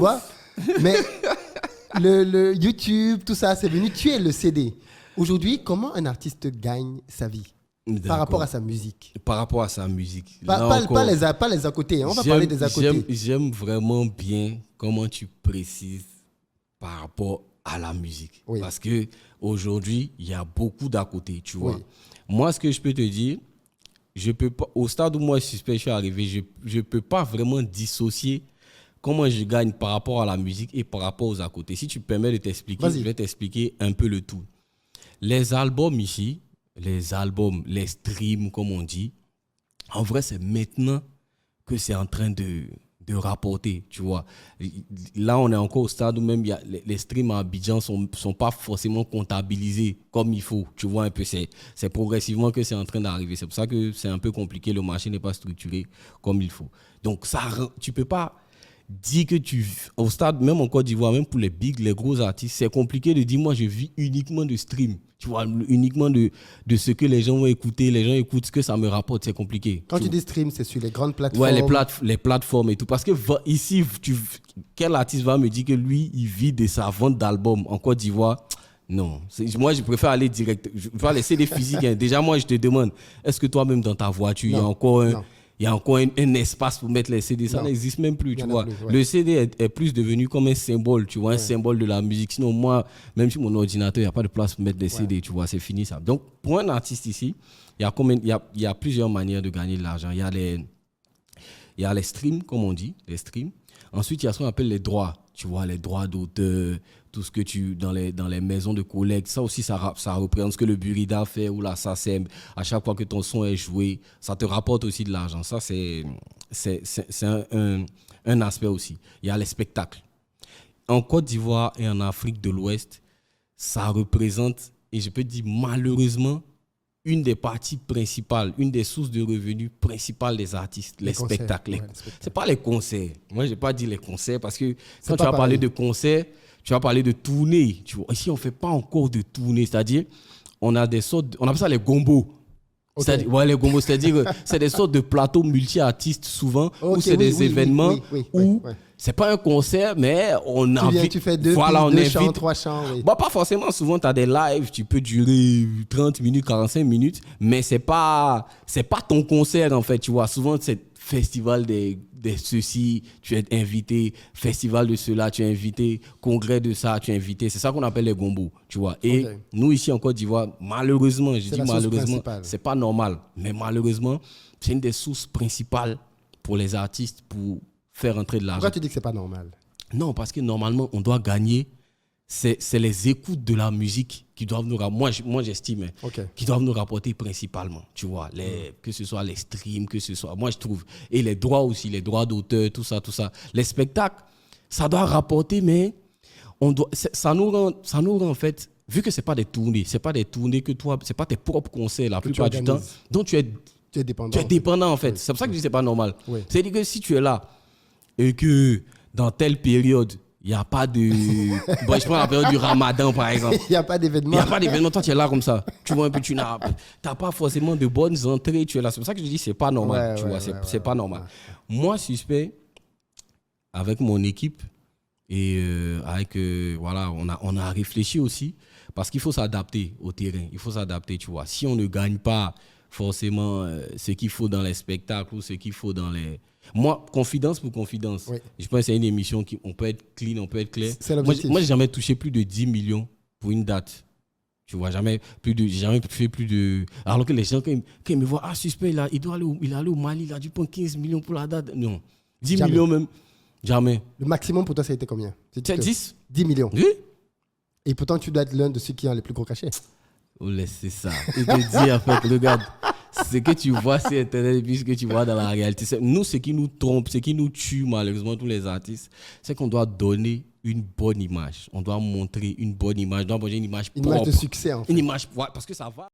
vois. Mais le YouTube, tout ça, c'est venu tuer le CD. Aujourd'hui, comment un artiste gagne sa vie par rapport à sa musique? Par rapport à sa musique. Pas les à côté. Hein. On va parler des à côté. J'aime vraiment bien comment tu précises par rapport à la musique. Oui. Parce qu'aujourd'hui, il y a beaucoup d'à côté, tu vois. Oui. Moi, ce que je peux te dire, je peux pas, au stade où moi je suis arrivé, je ne peux pas vraiment dissocier comment je gagne par rapport à la musique et par rapport aux à côté. Si tu permets de t'expliquer, Vas-y. je vais t'expliquer un peu le tout. Les albums ici, les streams, comme on dit, en vrai, c'est maintenant que c'est en train de rapporter, tu vois. Là, on est encore au stade où même les streams à Abidjan sont pas forcément comptabilisés comme il faut, tu vois un peu. C'est progressivement que c'est en train d'arriver. C'est pour ça que c'est un peu compliqué. Le marché n'est pas structuré comme il faut. Donc, tu peux pas dire que au stade, même en Côte d'Ivoire, même pour les les gros artistes, c'est compliqué de dire, moi, je vis uniquement de stream. Tu vois, uniquement de ce que les gens vont écouter, les gens écoutent ce que ça me rapporte, c'est compliqué. Quand tu dis stream, c'est sur les grandes plateformes. Ouais, les plateformes et tout. Parce que ici, quel artiste va me dire que lui, il vit de sa vente d'albums en Côte d'Ivoire? Non. Moi, je préfère aller direct. Je vais laisser des physiques. Hein. Déjà, moi, je te demande, est-ce que toi-même, dans ta voiture, il y a encore un espace pour mettre les CD? Ça n'existe même plus, tu vois. Plus, ouais. Le CD est plus devenu comme un symbole, tu vois, un symbole de la musique. Sinon, moi, même sur mon ordinateur, il n'y a pas de place pour mettre des CD, tu vois, c'est fini ça. Donc, pour un artiste ici, il y a plusieurs manières de gagner de l'argent. Il y a les streams, comme on dit, les streams. Ensuite, il y a ce qu'on appelle les droits, tu vois, les droits d'auteur, tout ce que dans les maisons de collecte. Ça aussi, ça représente ce que le Burida fait ou la SACEM. À chaque fois que ton son est joué, ça te rapporte aussi de l'argent. Ça, c'est un aspect aussi. Il y a les spectacles. En Côte d'Ivoire et en Afrique de l'Ouest, ça représente, et je peux dire malheureusement, une des parties principales, une des sources de revenus principales des artistes, les spectacles. C'est pas les concerts. Moi, je n'ai pas dit les concerts parce que quand tu vas parler de concerts, tu vas parler de tournées. Tu vois. Ici, on ne fait pas encore de tournées. C'est-à-dire, on appelle ça les gombos. Okay. Les gombos, c'est-à-dire c'est des sortes de plateaux multi-artistes souvent, où c'est des événements où c'est pas un concert, mais on invite. Tu fais deux chants, 3 chants. Oui. Bah, pas forcément. Souvent, tu as des lives, tu peux durer 30 minutes, 45 minutes, mais c'est pas ton concert en fait. Tu vois, souvent, c'est festival des ceci, tu es invité, festival de cela, tu es invité, congrès de ça, tu es invité. C'est ça qu'on appelle les gombos, tu vois. Et nous, ici en Côte d'Ivoire, malheureusement, c'est pas normal, mais malheureusement, c'est une des sources principales pour les artistes pour faire entrer de l'argent. Pourquoi tu dis que c'est pas normal? Non, parce que normalement, on doit gagner. C'est les écoutes de la musique qui doivent nous rapporter, moi j'estime, qui doivent nous rapporter principalement, tu vois, que ce soit les streams, que ce soit, moi je trouve, et les droits aussi, les droits d'auteur, tout ça. Les spectacles, ça doit rapporter, mais ça nous rend en fait, vu que c'est pas des tournées que toi, c'est pas tes propres concerts la plupart du temps, donc tu es dépendant en fait. Oui. C'est pour ça que je dis c'est pas normal. Oui. C'est-à-dire que si tu es là et que dans telle période, il n'y a pas de... Bon, je prends la période du Ramadan, par exemple. Il n'y a pas d'événement. Toi, tu es là comme ça. Tu vois un peu, tu n'as pas forcément de bonnes entrées. Tu es là. C'est pour ça que je dis c'est pas normal. C'est pas normal. Ouais. Moi, suspect, avec mon équipe, et on a réfléchi aussi, parce qu'il faut s'adapter au terrain. Il faut s'adapter, tu vois. Si on ne gagne pas forcément ce qu'il faut dans les spectacles ou ce qu'il faut dans les... Moi, confidence pour confidence, je pense que c'est une émission qui on peut être clean, on peut être clair. Moi, j'ai jamais touché plus de 10 millions pour une date. Tu vois, jamais fait plus de... Alors que les gens, quand ils me voient, suspect, il est allé au Mali, il a dû prendre 15 millions pour la date. Non, 10 millions même, jamais. Le maximum pour toi, ça a été combien? C'est 10 millions. Oui. Et pourtant, tu dois être l'un de ceux qui ont les plus gros cachets. Oh, laissez ça. Et te dire, en fait, regarde, ce que tu vois sur Internet et puis ce que tu vois dans la réalité, nous, ce qui nous trompe, ce qui nous tue malheureusement tous les artistes, c'est qu'on doit donner une bonne image. On doit montrer une bonne image. On doit montrer une image propre. Une image de succès, en fait. Une image, parce que ça va.